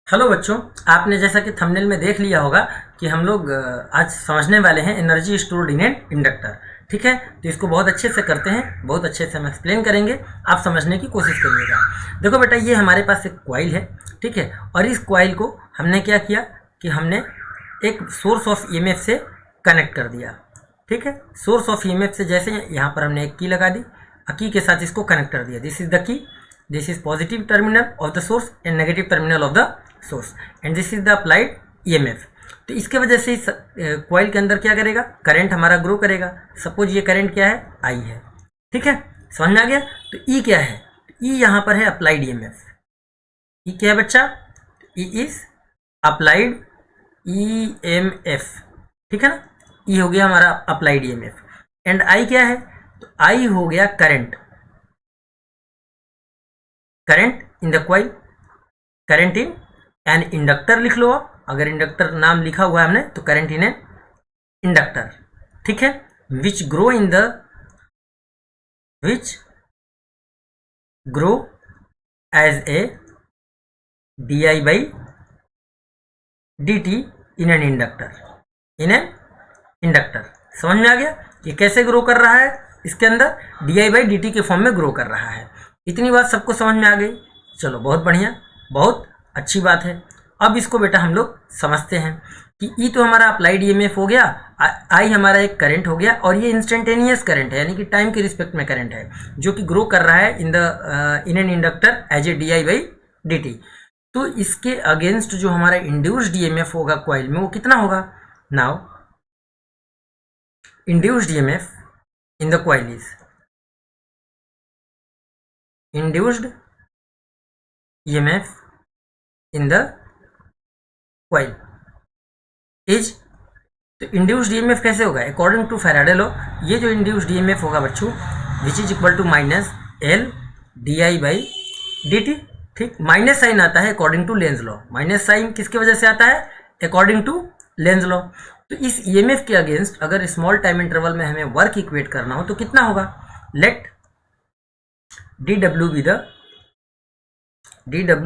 Hello बच्चों, आपने जैसा कि थंबनेल में देख लिया होगा कि हम लोग आज समझने वाले हैं energy stored in an inductor. ठीक है, तो इसको बहुत अच्छे से करते हैं, बहुत अच्छे से हम एक्सप्लेन करेंगे, आप समझने की कोशिश करिएगा। देखो बेटा, ये हमारे पास एक कॉइल है, ठीक है, और इस कॉइल को हमने क्या किया कि हमने एक सोर्स ऑफ ईएमएफ से कनेक्ट कर दिया। ठीक है, सोर्स ऑफ ईएमएफ से जैसे यहाँ पर हमने एक की लगा दी, की के साथ इसको कनेक्ट कर दिया। This is the key, this is positive terminal of the source and negative terminal of the source and this is the applied EMF. तो इसके वजह से इस कॉइल के अंदर क्या करेगा, करंट हमारा ग्रो करेगा। सपोज ये करंट क्या है, आई है। ठीक है, समझ में आ गया। तो ई क्या है, ई यहाँ पर है अप्लाइड ईएमएफ। ई क्या है बच्चा, ई इज अप्लाइड ईएमएफ। ठीक है ना, ई हो गया हमारा अप्लाइड ईएमएफ एंड आई क्या है, तो आई हो गया current, current in the coil, current in an inductor लिख लो आप, अगर इंडक्टर नाम लिखा हुआ है हमने तो करंट इन एन इंडक्टर। ठीक है, which grow as a D I by D T in an inductor, in an inductor. समझ में आ गया कि कैसे ग्रो कर रहा है, इसके अंदर D I by D T के फॉर्म में ग्रो कर रहा है। इतनी बात सबको समझ में आ गई। चलो, बहुत बढ़िया, बहुत अच्छी बात है। अब इसको बेटा हम लोग समझते हैं कि ई तो हमारा अप्लाइड ईएमएफ हो गया, आई हमारा एक करंट हो गया, और ये इंस्टेंटेनियस करंट है, यानी कि टाइम के रिस्पेक्ट में करंट है जो कि ग्रो कर रहा है in an inductor as a D I by D T. तो इसके अगेंस्ट जो हमारा इंड्यूस्ड ईएमएफ होगा कॉइल में, वो कितना होगा। Now induced EMF in the coil is, induced EMF in the coil is, तो इंड्यूस्ड ईएमएफ कैसे होगा, अकॉर्डिंग टू फैराडे लॉ, ये जो इंड्यूस्ड ईएमएफ होगा बच्चों, which is equal to minus L D I by D T. ठीक, minus sign आता है according to Lenz law, minus sign किसकी वजह से आता है, अकॉर्डिंग टू लेंज लॉ। तो इस ईएमएफ के अगेंस्ट अगर स्मॉल टाइम इंटरवल में हमें वर्क इक्वेट करना हो तो कितना होगा, let D W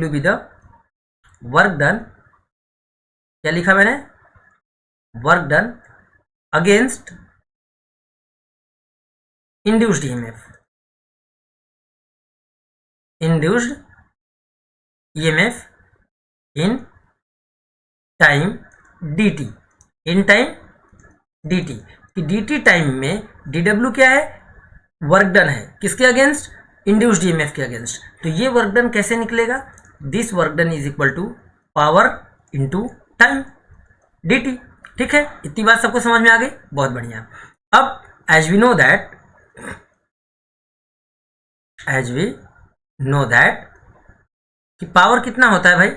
be the work done, क्या लिखा मैंने, work done against induced EMF, induced EMF in time dt, in time dt, कि dt टाइम में dw क्या है, वर्क डन है, किसके अगेंस्ट, इंड्यूस्ड ईएमएफ के अगेंस्ट। तो ये वर्क डन कैसे निकलेगा, this work done is equal to power into time dt। ठीक है, इतनी बात सबको समझ में आ गई, बहुत बढ़िया। अब एज वी नो दैट कि पावर कितना होता है भाई,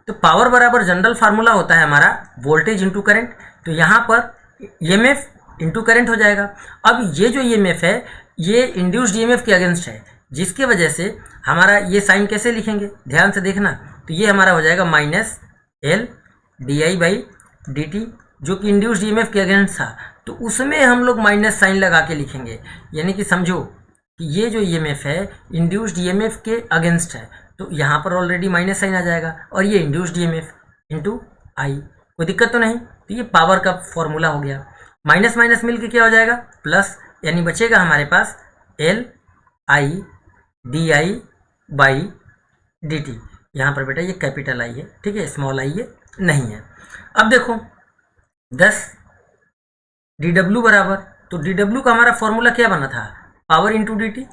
तो पावर बराबर जनरल फार्मूला होता है हमारा वोल्टेज इंटू करंट। तो यहाँ पर ईएमएफ इंटू करंट हो जाएगा। अब ये जो ईएमएफ है ये इंड्यूस्ड ईएमएफ के अगेंस्ट है, जिसके वजह से हमारा ये साइन कैसे लिखेंगे, ध्यान से देखना। तो ये हमारा हो जाएगा minus L D I by D T, जो कि इंड्यूस्ड ईएमएफ के अगेंस्ट था, तो उसमें हम लोग माइनस साइन लगा के लिखेंगे। यानी कि समझो कि ये जो ईएमएफ है इंड्यूस्ड ईएमएफ के अगेंस्ट है, तो यहाँ पर ऑलरेडी माइनस साइन आ जाएगा, और ये इंड्यूस्ड ईएमएफ इनटू आई, कोई दिक्कत तो नहीं। तो ये पावर का फॉर्मूला हो गया, माइनस माइनस मिलके क्या हो जाएगा, प्लस, यानी बचेगा हमारे पास L I D I by D T. यहाँ पर बेटा ये कैपिटल आई है, ठीक है, स्मॉल आई है नहीं है। अब देखो 10 डी डब्ल्यू बराबर, तो डी डब्ल्यू का हमारा फॉर्मूला क्या बना था, पावर इंटू डी टी।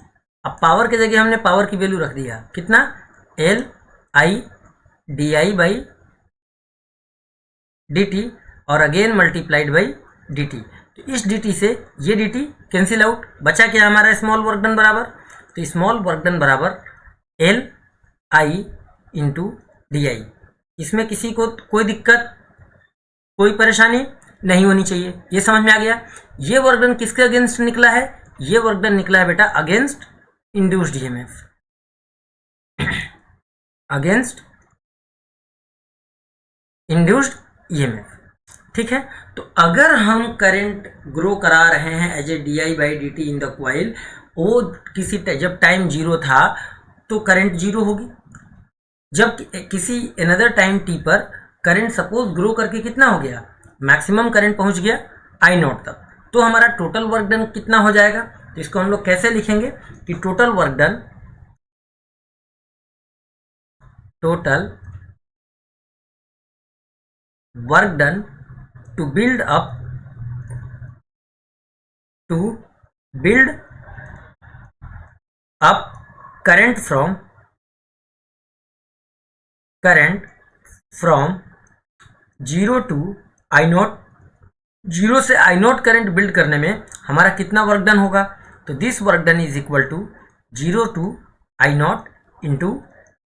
अब पावर की जगह हमने पावर की वैल्यू रख दिया, कितना, L I D I by D T, और again multiplied by D T. तो इस डी टी से ये डी टी कैंसिल आउट, बचा क्या हमारा स्मॉल वर्क डन बराबर, तो स्मॉल वर्क डन बराबर एल आई इंटू डी आई। इसमें किसी को कोई दिक्कत, कोई परेशानी नहीं होनी चाहिए, ये समझ में आ गया। ये वर्क डन किसके अगेंस्ट निकला है, ये वर्क डन निकला है बेटा against induced EMF, against induced EMF. ठीक है, तो अगर हम करंट ग्रो करा रहे हैं as a D I by D T in the coil, वो किसी जब टाइम जीरो था तो करंट जीरो होगी, जब किसी अनदर टाइम टी पर करंट सपोज ग्रो करके कितना हो गया, मैक्सिमम करंट पहुंच गया आई नॉट तक, तो हमारा टोटल वर्क डन कितना हो जाएगा। तो इसको हम लोग कैसे लिखेंगे कि total work done to build up current from zero to I naught, zero से आई नॉट करंट बिल्ड करने में हमारा कितना वर्क डन होगा। तो this work done is equal to zero to I naught into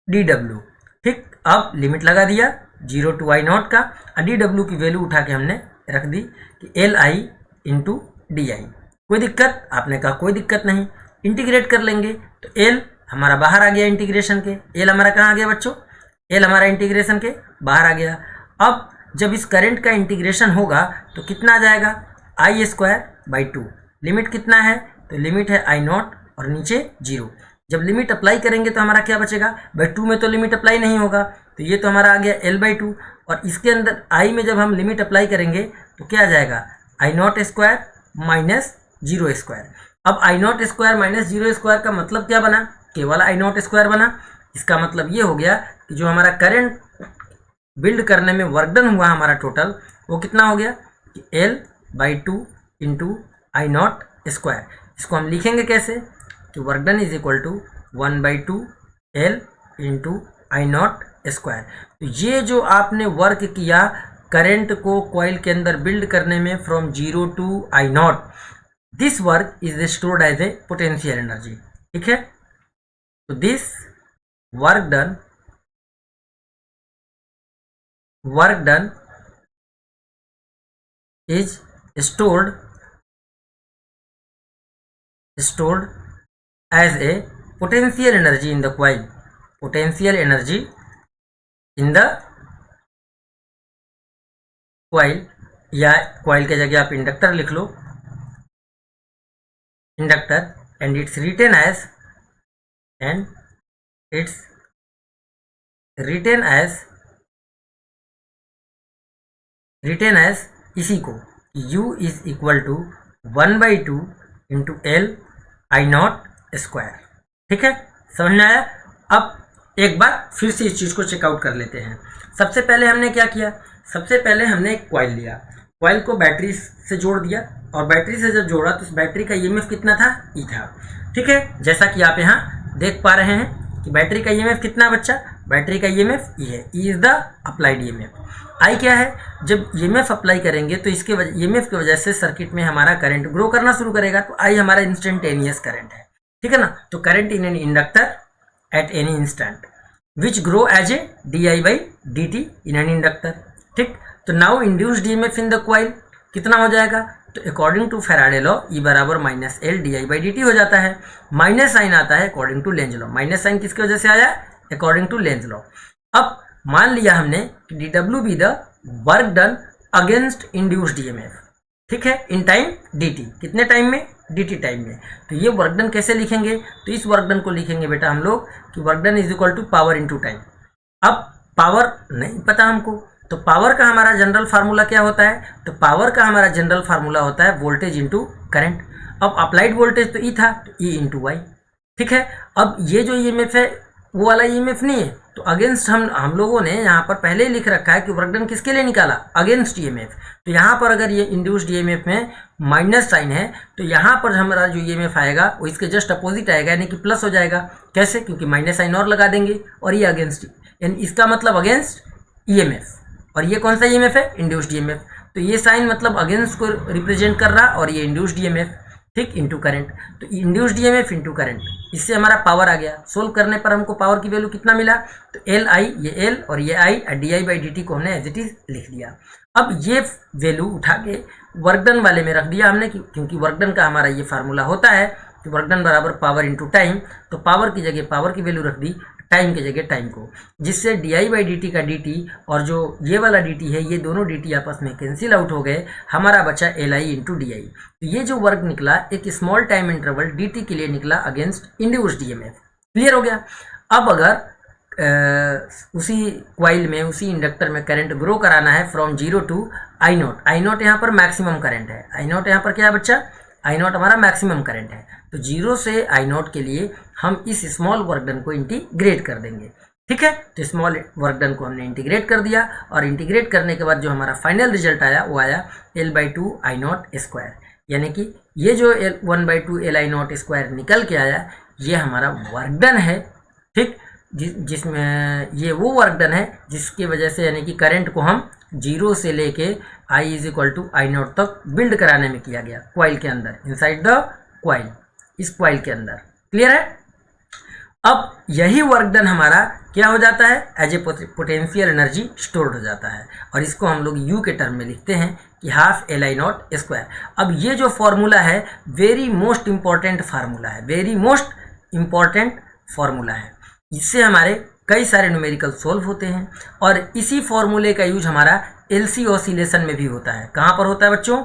D W. ठीक, अब limit लगा दिया जीरो टू आई नॉट का, डी डब्ल्यू की वैल्यू उठा के हमने रख दी कि L I into D I. कोई दिक्कत, आपने कहा कोई दिक्कत नहीं, इंटीग्रेट कर लेंगे। तो एल हमारा बाहर आ गया इंटीग्रेशन के, एल हमारा कहाँ आ गया बच्चों, एल हमारा इंटीग्रेशन के बाहर आ गया। अब जब इस करंट का इंटीग्रेशन होगा तो कितना आ जाएगा, आई स्क्वायर बाई टू। लिमिट कितना है, तो लिमिट है आई नॉट और नीचे जीरो। जब लिमिट अप्लाई करेंगे तो हमारा क्या बचेगा, बाई टू में तो लिमिट अप्लाई नहीं होगा, तो ये तो हमारा आ गया एल बाई टू। और इसके अंदर आई में जब हम लिमिट अप्लाई करेंगे तो क्या आ जाएगा, I naught square minus zero square. अब I naught square minus zero square का मतलब क्या बना, केवल आई नॉट स्क्वायर बना। इसका मतलब ये हो गया कि जो हमारा करंट बिल्ड करने में वर्क डन हुआ हमारा टोटल, वो कितना हो गया कि L by two into I naught square. इसको हम लिखेंगे कैसे कि work done is equal to one by two L into I naught square. तो ये जो आपने वर्क किया करंट को कॉइल के अंदर बिल्ड करने में from zero to I naught, this work is stored as a potential energy. ठीक है, तो this work done is stored as a potential energy in the coil, potential energy in the coil, या coil के जगह आप inductor लिख लो, inductor, and it's written as इसी को U is equal to one by two into L I naught square. ठीक है, समझ में आया। अब एक बार फिर से इस चीज़ को चेकआउट कर लेते हैं। सबसे पहले हमने क्या किया, सबसे पहले हमने एक कॉइल लिया, कॉइल को बैटरी से जोड़ दिया, और बैटरी से जब जोड़ा तो उस बैटरी का ईएमएफ कितना था, ई था। ठीक है, जैसा कि आप यहाँ देख पा रहे हैं कि बैटरी का ईएमएफ कितना बच्चा, बैटरी का ईएमएफ ई है, E is the applied EMF. I क्या है, जब ईएमएफ अप्लाई करेंगे तो इसके ईएमएफ की वजह से सर्किट में हमारा करंट ग्रो करना शुरू करेगा, तो आई हमारा इंस्टेंटेनियस करंट है। ठीक है ना, तो current in an inductor at any instant which grow as a D I by D T in an inductor. ठीक, तो now induced EMF in the coil कितना हो जाएगा, तो according to Faraday law E बराबर minus L D I by D T हो जाता है। माइनस साइन आता है according to Lenz law, minus sign किसकी वजह से आया, अकॉर्डिंग टू लेंज लॉ। अब मान लिया हमने कि D W be the work done against induced EMF. ठीक है, इन टाइम डी टी, कितने टाइम में, डी टी टाइम में। तो ये वर्क डन कैसे लिखेंगे, तो इस वर्क डन को लिखेंगे बेटा हम लोग कि work done is equal to power into time. अब पावर नहीं पता हमको, तो पावर का हमारा जनरल फार्मूला क्या होता है, तो पावर का हमारा जनरल फार्मूला होता है वोल्टेज इंटू करंट। अब अप्लाइड वोल्टेज तो ई था, तो ई इंटू वाई। ठीक है, अब ये जो ईएमएफ है वो वाला ईएमएफ नहीं है, तो अगेंस्ट हम लोगों ने यहाँ पर पहले ही लिख रखा है कि वर्क डन किसके लिए निकाला, अगेंस्ट ईएमएफ। तो यहाँ पर अगर ये इंड्यूस्ड ईएमएफ में माइनस साइन है, तो यहाँ पर हमारा जो ईएमएफ आएगा वो इसके जस्ट अपोजिट आएगा, यानी कि प्लस हो जाएगा। कैसे, क्योंकि माइनस साइन और लगा देंगे, और ये अगेंस्ट, यानी इसका मतलब अगेंस्ट ईएमएफ, और ये कौन सा ईएमएफ है, इंड्यूस्ड ईएमएफ। तो ये साइन मतलब अगेंस्ट को रिप्रेजेंट कर रहा, और ये इंड्यूस्ड ईएमएफ, ठीक, इंटू करंट। तो इंड्यूस्ड ईएमएफ इंटू करंट, इससे हमारा पावर आ गया। सोल्व करने पर हमको पावर की वैल्यू कितना मिला, तो एल आई, ये एल और ये I, D I by D T को हमने एज इट इज लिख दिया। अब ये वैल्यू उठा के वर्क डन वाले में रख दिया हमने, क्योंकि वर्क डन का हमारा ये फार्मूला होता है कि वर्क डन बराबर पावर इंटू टाइम। तो पावर की जगह पावर की वैल्यू रख दी, टाइम की जगह टाइम को, जिससे D I by D T का डी टी और जो ये वाला डी टी है, ये दोनों डी टी आपस में कैंसिल आउट हो गए, हमारा बचा एल आई इंटू डी आई। तो ये जो वर्क निकला एक small time interval D T के लिए निकला अगेंस्ट इंड्यूस्ड ईएमएफ। क्लियर हो गया। अब अगर उसी क्वाइल में, उसी इंडक्टर में करंट ग्रो कराना है from 0 to I naught. I naught यहाँ पर मैक्सिमम करंट है। आई नॉट यहाँ पर क्या है बच्चा? आई नॉट हमारा मैक्सिमम करंट है। तो 0 से आई नॉट के लिए हम इस स्मॉल वर्क डन को इंटीग्रेट कर देंगे। ठीक है, तो स्मॉल वर्क डन को हमने इंटीग्रेट कर दिया, और इंटीग्रेट करने के बाद जो हमारा फाइनल रिजल्ट आया वो आया L/2 आई नॉट स्क्वायर। यानी कि ये जो 1/2 L आई नॉट स्क्वायर निकल के आया, ये हमारा वर्क डन है। ठीक, जिसमें ये वो वर्क डन है जिसकी वजह से यानी कि करंट को हम 0 से लेके I = आई नॉट तक बिल्ड कराने में किया गया क्वाइल के अंदर, इनसाइड द क्वाइल, इस क्वाइल के अंदर। क्लियर है? अब यही वर्क डन हमारा क्या हो जाता है? As a potential energy stored हो जाता है, और इसको हम लोग U के टर्म में लिखते हैं कि ½ L आई नॉट स्क्वायर। अब ये जो फॉर्मूला है वेरी मोस्ट इंपॉर्टेंट फार्मूला है, वेरी मोस्ट इंपॉर्टेंट फार्मूला है। इससे हमारे कई सारे न्यूमेरिकल सॉल्व होते हैं, और इसी फॉर्मूले का यूज हमारा LC ऑसिलेशन में भी होता है। कहाँ पर होता है बच्चों?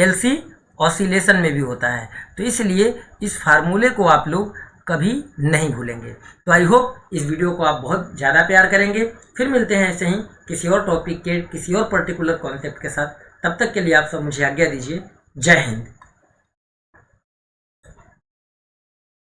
LC ऑसिलेशन में भी होता है। तो इसलिए इस फार्मूले को आप लोग कभी नहीं भूलेंगे। तो आई होप इस वीडियो को आप बहुत ज़्यादा प्यार करेंगे। फिर मिलते हैं ऐसे ही किसी और टॉपिक के, किसी और पर्टिकुलर कॉन्सेप्ट के साथ। तब तक के लिए आप सब मुझे आज्ञा दीजिए। जय हिंद।